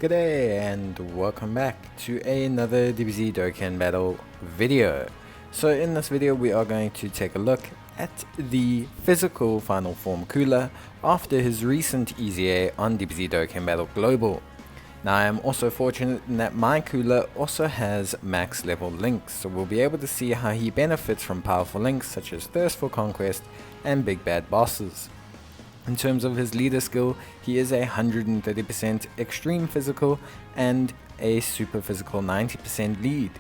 G'day and welcome back to another DBZ Dokkan Battle video. So in this video we are going to take a look at the physical final form Cooler after his recent EZA on DBZ Dokkan Battle Global. Now I am also fortunate in that my Cooler also has max level links, so we'll be able to see how he benefits from powerful links such as Thirst for Conquest and Big Bad Bosses. In terms of his leader skill, he is a 130% extreme physical and a super physical 90% lead.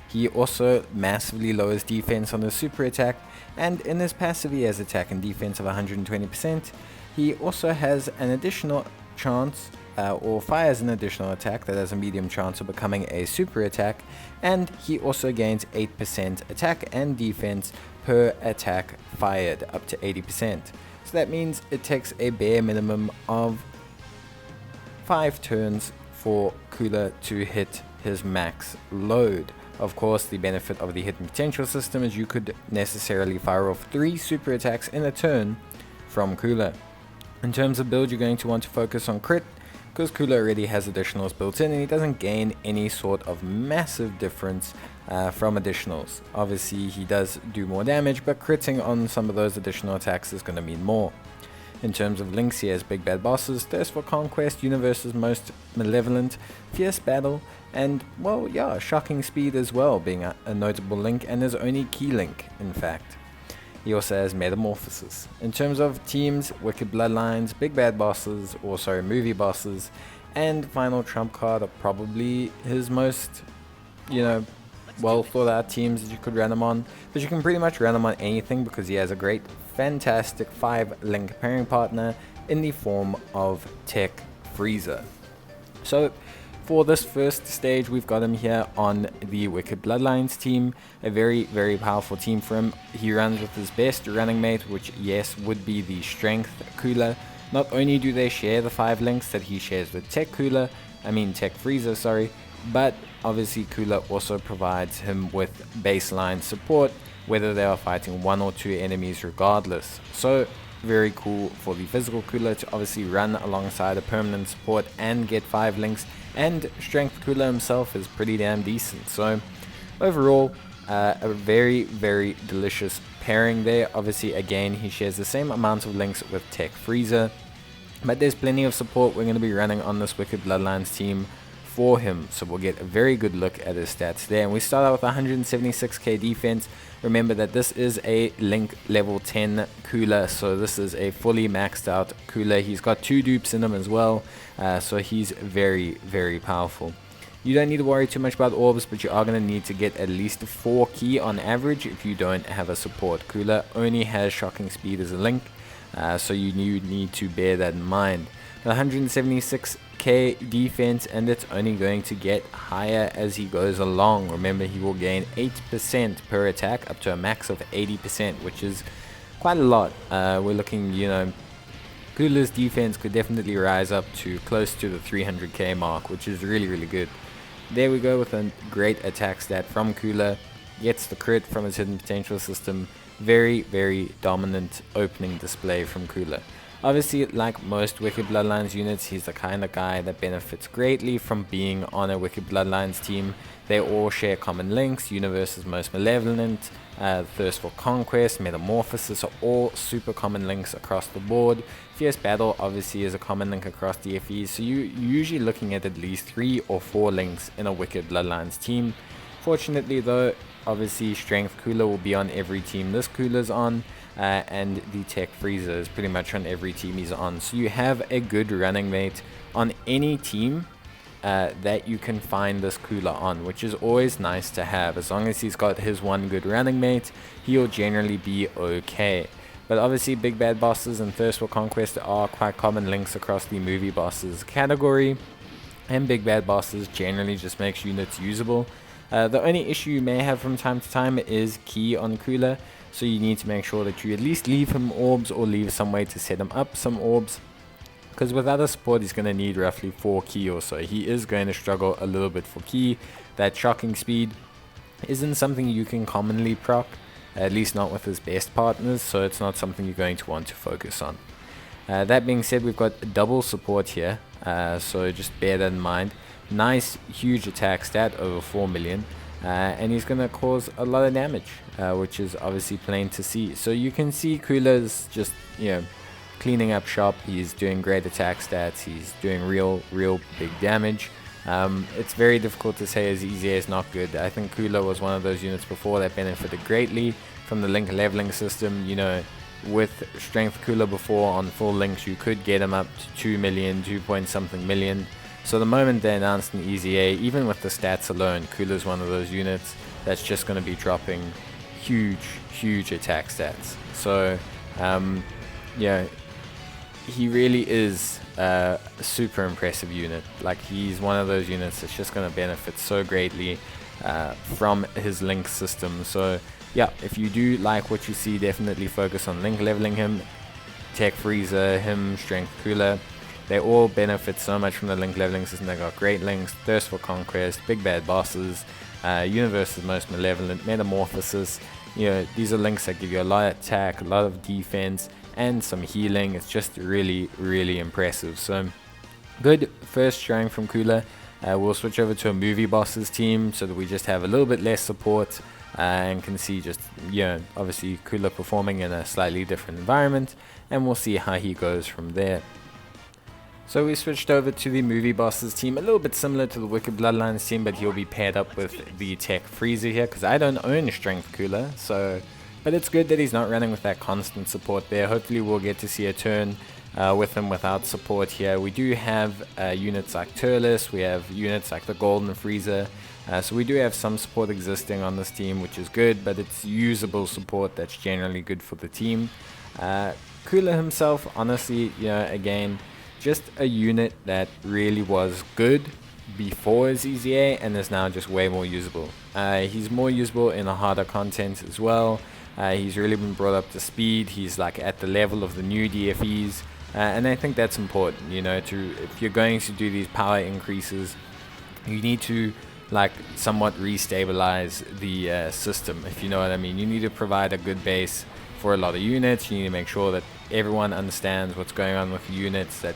He also massively lowers defense on his super attack, and in his passive he has attack and defense of 120%. He also has an additional chance or fires an additional attack that has a medium chance of becoming a super attack, and he also gains 8% attack and defense per attack fired up to 80%. So that means it takes a bare minimum of 5 turns for Cooler to hit his max load. Of course, the benefit of the hidden potential system is you could necessarily fire off 3 super attacks in a turn from Cooler. In terms of build, you're going to want to focus on crit, because Cooler already has additionals built in and he doesn't gain any sort of massive difference from additionals. Obviously he does do more damage, but critting on some of those additional attacks is going to mean more. In terms of links, he has Big Bad Bosses, Thirst for Conquest, Universe's Most Malevolent, Fierce Battle, and well yeah, Shocking Speed as well being a notable link, and his only key link in fact. He also has Metamorphosis. In terms of teams, Wicked Bloodlines, Big Bad Bosses, or sorry, Movie Bosses, and Final Trump Card are probably his most, well thought out teams that you could run him on. But you can pretty much run him on anything because he has a great, fantastic 5-link pairing partner in the form of Tech Frieza. So for this first stage, we've got him here on the Wicked Bloodlines team, a very, very powerful team for him. He runs with his best running mate, which yes, would be the Strength Cooler. Not only do they share the 5 links that he shares with Tech Frieza, sorry, but obviously Cooler also provides him with baseline support, whether they are fighting 1 or 2 enemies regardless. So very cool for the physical Cooler to obviously run alongside a permanent support and get 5 links, and Strength Cooler himself is pretty damn decent. So overall a very, very delicious pairing there. Obviously again he shares the same amount of links with Tech Frieza, but there's plenty of support we're going to be running on this Wicked Bloodlines team for him, so we'll get a very good look at his stats there. And we start out with 176k defense. Remember that this is a link level 10 Cooler, so this is a fully maxed out Cooler. He's got 2 dupes in him as well, so he's very, very powerful. You don't need to worry too much about orbs, but you are going to need to get at least 4 key on average if you don't have a support. Cooler only has Shocking Speed as a link, so you need to bear that in mind. 176k defense, and it's only going to get higher as he goes along. Remember, he will gain 8% per attack up to a max of 80%, which is quite a lot. We're looking, Cooler's defense could definitely rise up to close to the 300k mark, which is really, really good. There we go with a great attack stat from Cooler. Gets the crit from his hidden potential system. Very, very dominant opening display from Cooler. Obviously, like most Wicked Bloodlines units, he's the kind of guy that benefits greatly from being on a Wicked Bloodlines team. They all share common links. Universe's Most Malevolent, Thirst for Conquest, Metamorphosis are all super common links across the board. Fierce Battle obviously is a common link across DFEs, so you're usually looking at least 3 or 4 links in a Wicked Bloodlines team. Fortunately though, obviously Strength Cooler will be on every team this Cooler's on. And the Tech Frieza is pretty much on every team he's on. So you have a good running mate on any team that you can find this Cooler on, which is always nice to have. As long as he's got his one good running mate, he'll generally be okay. But obviously Big Bad Bosses and Thirst for Conquest are quite common links across the Movie Bosses category, and Big Bad Bosses generally just makes units usable. The only issue you may have from time to time is key on Cooler, so you need to make sure that you at least leave him orbs or leave some way to set him up some orbs, because without a support he's going to need roughly 4 key or so. He is going to struggle a little bit for key. That Shocking Speed isn't something you can commonly proc, at least not with his best partners, so it's not something you're going to want to focus on. That being said, we've got double support here, so just bear that in mind. Nice huge attack stat, over 4 million, and he's going to cause a lot of damage, which is obviously plain to see. So you can see Cooler's just, cleaning up shop. He's doing great attack stats, he's doing real big damage. It's very difficult to say as EZA is not good. I think Cooler was one of those units before that benefited greatly from the link leveling system. With Strength Cooler before on full links, you could get him up to 2 million, 2 point something million. So the moment they announced an EZA, even with the stats alone, Cooler's one of those units that's just going to be dropping huge attack stats. So he really is a super impressive unit. Like, he's one of those units that's just going to benefit so greatly from his link system. So yeah, if you do like what you see, definitely focus on link leveling him. Tech Freezer, him, Strength Cooler, they all benefit so much from the link leveling system. They got great links, Thirst for Conquest, Big Bad Bosses, Universe's Most Malevolent, Metamorphosis. These are links that give you a lot of attack, a lot of defense, and some healing. It's just really impressive. So good first showing from Cooler. We'll switch over to a movie bosses team so that we just have a little bit less support, and can see just obviously Cooler performing in a slightly different environment, and we'll see how he goes from there. So we switched over to the movie bosses team, a little bit similar to the Wicked Bloodlines team, but he'll be paired up with the Tech Freezer here, because I don't own Strength Cooler. But it's good that he's not running with that constant support there. Hopefully we'll get to see a turn with him without support here. We do have units like Turles, we have units like the Golden Freezer, so we do have some support existing on this team, which is good, but it's usable support that's generally good for the team. Cooler himself, honestly, again, just a unit that really was good before his EZA and is now just way more usable. He's more usable in the harder content as well. He's really been brought up to speed. He's like at the level of the new DFEs, and I think that's important. If you're going to do these power increases, you need to somewhat restabilize the system, if you know what I mean. You need to provide a good base for a lot of units. You need to make sure that everyone understands what's going on with the units, that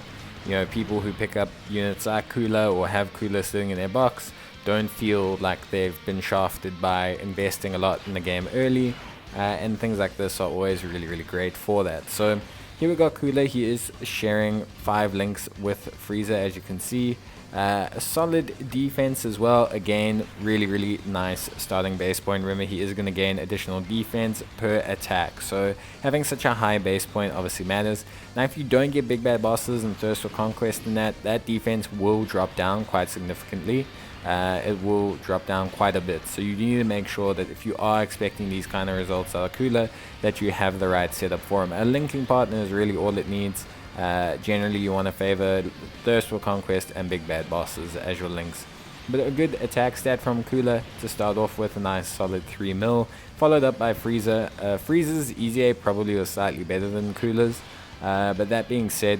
people who pick up units like Cooler or have Cooler sitting in their box don't feel like they've been shafted by investing a lot in the game early, and things like this are always really great for that. So here we got Cooler. He is sharing 5 links with Freezer, as you can see. A solid defense as well. Again, really nice starting base point. Remember, he is going to gain additional defense per attack, so having such a high base point obviously matters. Now, if you don't get Big Bad Bosses and Thirst for Conquest in that defense will drop down quite significantly. It will drop down quite a bit, so you need to make sure that if you are expecting these kind of results out of Cooler, that you have the right setup for him. A linking partner is really all it needs. Generally you want to favor Thirst for Conquest and Big Bad Bosses as your links. But a good attack stat from Cooler to start off with, a nice solid 3 mil, followed up by Freezer. Freezer's EZA probably was slightly better than Cooler's, but that being said,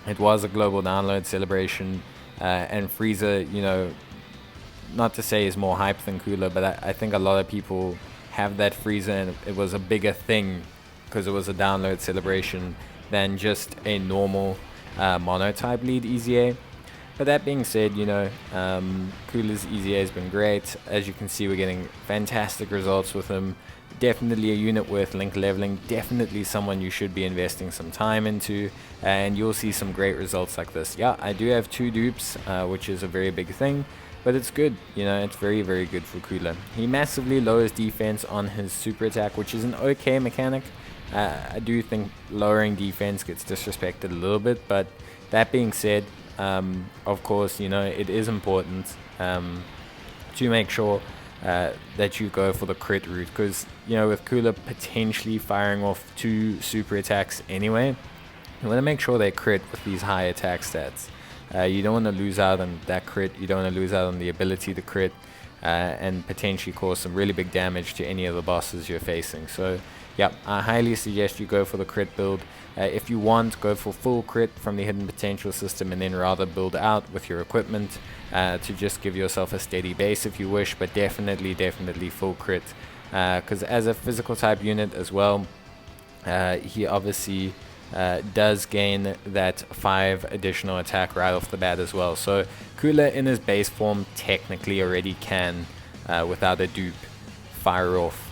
it was a global download celebration, and Freezer, not to say is more hype than Cooler, but I think a lot of people have that Freezer, and it was a bigger thing because it was a download celebration than just a normal monotype lead EZA. But that being said, Cooler's EZA has been great. As you can see, we're getting fantastic results with him. Definitely a unit worth link leveling, definitely someone you should be investing some time into, and you'll see some great results like this. Yeah, I do have 2 dupes, which is a very big thing, but it's good. It's very good for Cooler. He massively lowers defense on his super attack, which is an okay mechanic. I do think lowering defense gets disrespected a little bit, but that being said, of course, it is important to make sure that you go for the crit route, because with Cooler potentially firing off 2 super attacks anyway, you want to make sure they crit with these high attack stats. You don't want to lose out on that crit. You don't want to lose out on the ability to crit, and potentially cause some really big damage to any of the bosses you're facing. So yeah, I highly suggest you go for the crit build. If you want, go for full crit from the hidden potential system, and then rather build out with your equipment to just give yourself a steady base if you wish, but definitely full crit, because as a physical type unit as well, he obviously does gain that 5 additional attack right off the bat as well. So Cooler in his base form technically already can, without a dupe, fire off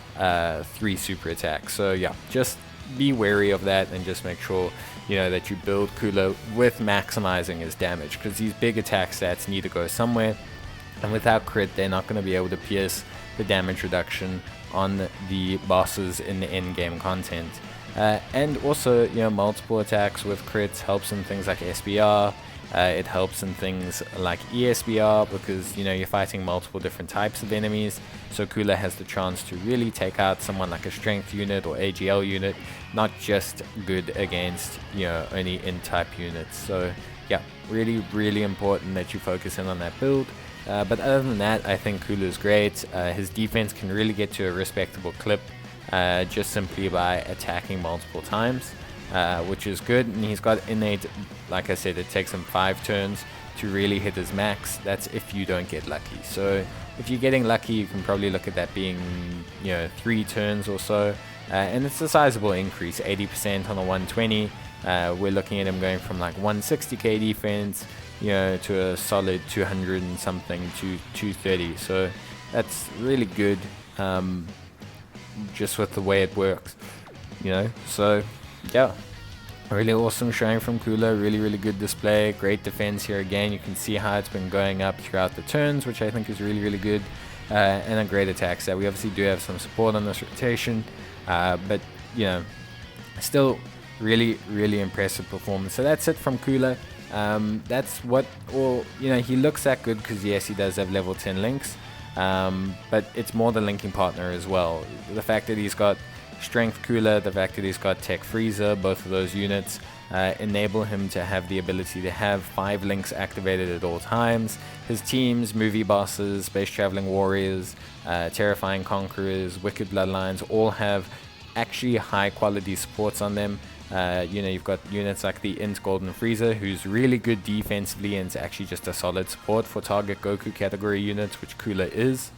3 super attacks. So yeah, just be wary of that and just make sure that you build Cooler with maximizing his damage, because these big attack stats need to go somewhere, and without crit they're not going to be able to pierce the damage reduction on the bosses in the end game content. And also, multiple attacks with crits helps in things like SBR. It helps in things like ESBR because you're fighting multiple different types of enemies. So Cooler has the chance to really take out someone like a strength unit or AGL unit, not just good against only N-type units. So yeah, really important that you focus in on that build. But other than that, I think Cooler's great. His defense can really get to a respectable clip just simply by attacking multiple times, which is good. And he's got innate, like I said, it takes him 5 turns to really hit his max. That's if you don't get lucky. So if you're getting lucky, you can probably look at that being 3 turns or so, and it's a sizable increase, 80% on a 120. We're looking at him going from like 160k defense to a solid 200 and something to 230. So that's really good, just with the way it works, so yeah, really awesome showing from Cooler. Really good display, great defense here. Again, you can see how it's been going up throughout the turns, which I think is really good, and a great attack set. We obviously do have some support on this rotation, but still really impressive performance. So that's it from Cooler. That's what, he looks that good because yes, he does have level 10 links, but it's more the linking partner as well. The fact that he's got Strength Cooler, the fact that he's got Tech Freezer, both of those units enable him to have the ability to have 5 links activated at all times. His teams, Movie Bosses, Space Traveling Warriors, Terrifying Conquerors, Wicked Bloodlines, all have actually high quality supports on them. You've got units like the Int Golden Freezer, who's really good defensively and it's actually just a solid support for target Goku category units, which Cooler is.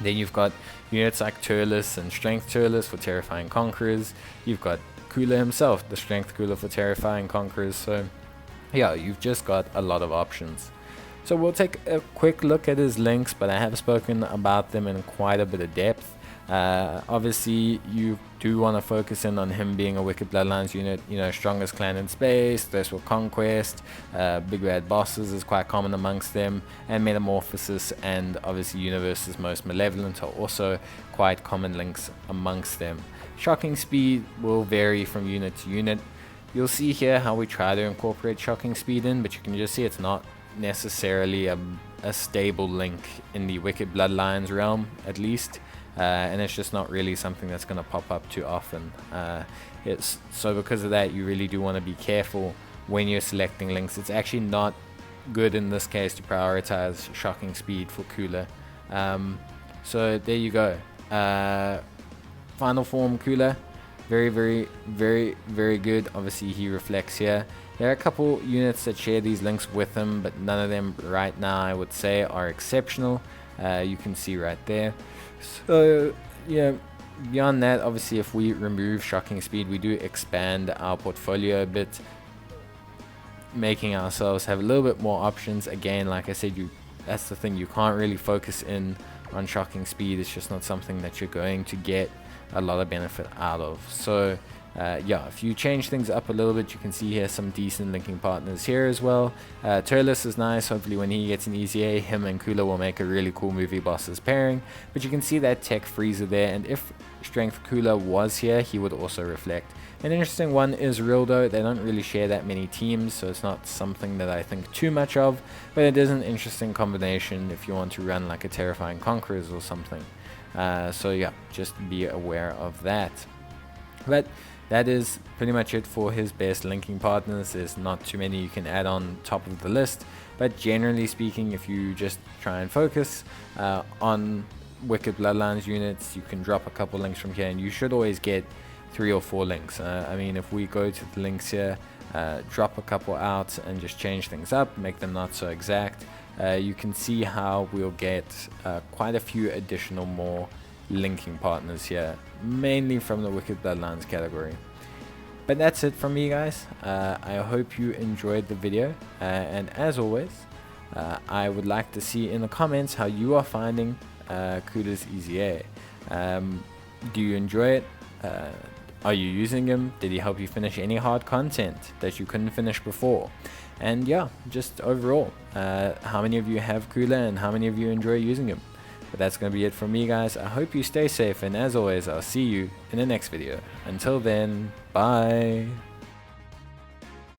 Then you've got units like Turles and Strength Turles for Terrifying Conquerors. You've got Cooler himself, the Strength Cooler for Terrifying Conquerors. So yeah, you've just got a lot of options. So we'll take a quick look at his links, but I have spoken about them in quite a bit of depth. Obviously you do want to focus in on him being a Wicked Bloodlines unit. Strongest clan in space, Thirst for Conquest, Big Bad Bosses is quite common amongst them, and Metamorphosis and obviously Universe's Most Malevolent are also quite common links amongst them. Shocking Speed will vary from unit to unit. You'll see here how we try to incorporate Shocking Speed in, but you can just see it's not necessarily a stable link in the Wicked Bloodlines realm, at least. And it's just not really something that's going to pop up too often. So because of that, you really do want to be careful when you're selecting links. It's actually not good in this case to prioritize Shocking Speed for Cooler. So there you go. Final form Cooler, very good. Obviously he reflects here. There are a couple units that share these links with him, but none of them right now I would say are exceptional. You can see right there. So yeah, beyond that, obviously if we remove Shocking Speed, we do expand our portfolio a bit, making ourselves have a little bit more options. Again, like I said, that's the thing, you can't really focus in on Shocking Speed. It's just not something that you're going to get a lot of benefit out of. So yeah, if you change things up a little bit, you can see here some decent linking partners here as well. Turles is nice. Hopefully when he gets an EZA, him and Cooler will make a really cool Movie Bosses pairing. But you can see that Tech Freezer there, and if Strength Cooler was here, he would also reflect. An interesting one is Rildo. They don't really share that many teams, so it's not something that I think too much of, but it is an interesting combination if you want to run like a Terrifying Conquerors or something. So yeah, just be aware of that. But that is pretty much it for his best linking partners. There's not too many you can add on top of the list, but generally speaking, if you just try and focus on Wicked Bloodlines units, you can drop a couple links from here and you should always get 3 or 4 links. I mean, if we go to the links here, drop a couple out and just change things up, make them not so exact, you can see how we'll get quite a few additional more linking partners here, mainly from the Wicked Bloodlines category. But that's it from me, guys. I hope you enjoyed the video, and as always, I would like to see in the comments how you are finding Cooler's EZA. Do you enjoy it? Are you using him? Did he help you finish any hard content that you couldn't finish before? And yeah, just overall, how many of you have Cooler and how many of you enjoy using him? But that's going to be it from me, guys. I hope you stay safe, and as always, I'll see you in the next video. Until then, bye.